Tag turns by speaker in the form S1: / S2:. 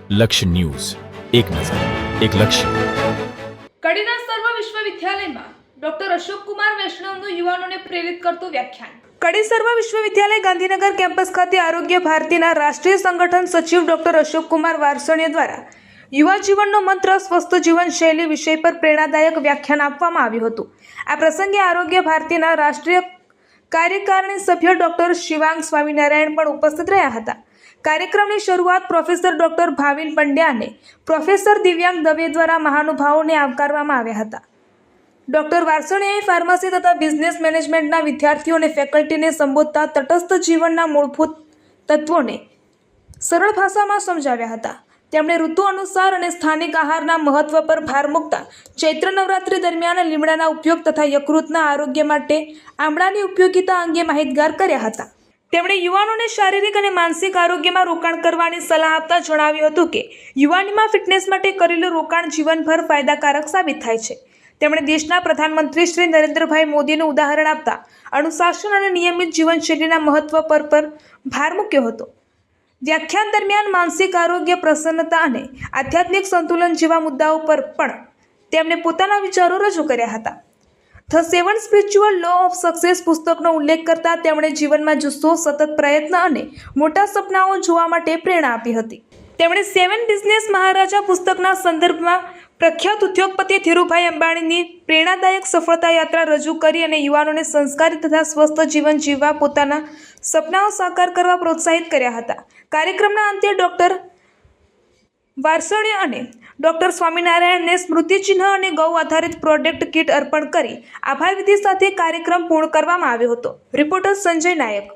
S1: લક્ષ્ય ન્યૂઝ, એક નજર, એક લક્ષ્ય.
S2: કડીના સર્વ વિશ્વવિદ્યાલયમાં ડોક્ટર અશોક કુમાર વૈષ્ણવનું યુવાનોને પ્રેરિત કરતું વ્યાખ્યાન. કડી સર્વ વિશ્વવિદ્યાલય ગાંધીનગર કેમ્પસ ખાતે આરોગ્ય ભારતીના રાષ્ટ્રીય સંગઠન સચિવ ડોક્ટર અશોક કુમાર વાર્ષણિયા દ્વારા યુવા જીવનનો મંત્ર સ્વસ્થ જીવન શૈલી વિષય પર પ્રેરણાદાયક વ્યાખ્યાન આપવામાં આવ્યું હતું. આ પ્રસંગે આરોગ્ય ભારતીના રાષ્ટ્રીય કાર્યકારિણી સભ્ય ડોક્ટર શિવાંગ સ્વામિનારાયણ પણ ઉપસ્થિત રહ્યા હતા. કાર્યક્રમની શરૂઆત પ્રોફેસર ડોક્ટર ભાવિન પંડ્યા અને પ્રોફેસર દિવ્યાંગ દવે દ્વારા મહાનુભાવોને આવકારવામાં આવ્યા હતા. ડોક્ટર વાર્ષણિયાએ ફાર્મસી તથા બિઝનેસ મેનેજમેન્ટના વિદ્યાર્થીઓ અને ફેકલ્ટીને સંબોધતા તટસ્થ જીવનના મૂળભૂત તત્વોને સરળ ભાષામાં સમજાવ્યા હતા. તેમણે ઋતુ અનુસાર અને સ્થાનિક આહારના મહત્વ પર ભાર મૂકતા ચૈત્ર નવરાત્રિ દરમિયાન લીમડાના ઉપયોગ તથા યકૃતના આરોગ્ય માટે આમળાની ઉપયોગિતા અંગે માહિતગાર કર્યા હતા. તેમણે યુવાનોને શારીરિક અને માનસિક આરોગ્યમાં રોકાણ કરવાની સલાહ આપતા જણાવ્યું હતું કે યુવાનીમાં ફિટનેસ માટે કરેલું રોકાણ જીવનભર ફાયદાકારક સાબિત થાય છે. તેમણે દેશના પ્રધાનમંત્રી શ્રી નરેન્દ્રભાઈ મોદીનું ઉદાહરણ આપતા અનુશાસન અને નિયમિત જીવનશૈલીના મહત્વ પર ભાર મૂક્યો હતો. વ્યાખ્યાન દરમિયાન માનસિક આરોગ્ય, પ્રસન્નતા અને આધ્યાત્મિક સંતુલન જેવા મુદ્દાઓ પર પણ તેમણે પોતાના વિચારો રજૂ કર્યા હતા. The 7 spiritual law of success પુસ્તકનો ઉલ્લેખ કરતા તેમણે જીવનમાં જુસ્સો, સતત પ્રયત્ન અને મોટા સપનાઓ જોવા માટે પ્રેરણા આપી હતી. તેમણે 7 બિઝનેસ મહારાજા પુસ્તકના સંદર્ભમાં પ્રખ્યાત ઉદ્યોગપતિ ધીરુભાઈ અંબાણીની પ્રેરણાદાયક સફળતા યાત્રા રજૂ કરી અને યુવાનોને સંસ્કારી તથા સ્વસ્થ જીવન જીવવા પોતાના સપનાઓ સાકાર કરવા પ્રોત્સાહિત કર્યા હતા. કાર્યક્રમના અંતે ડોક્ટર વાર્ષણિયા અને ડોક્ટર સ્વામિનારાયણને સ્મૃતિચિહ્ન અને ગૌ આધારિત પ્રોડક્ટ કીટ અર્પણ કરી આભાર વિધિ સાથે કાર્યક્રમ પૂર્ણ કરવામાં આવ્યો હતો. રિપોર્ટર સંજય નાયક.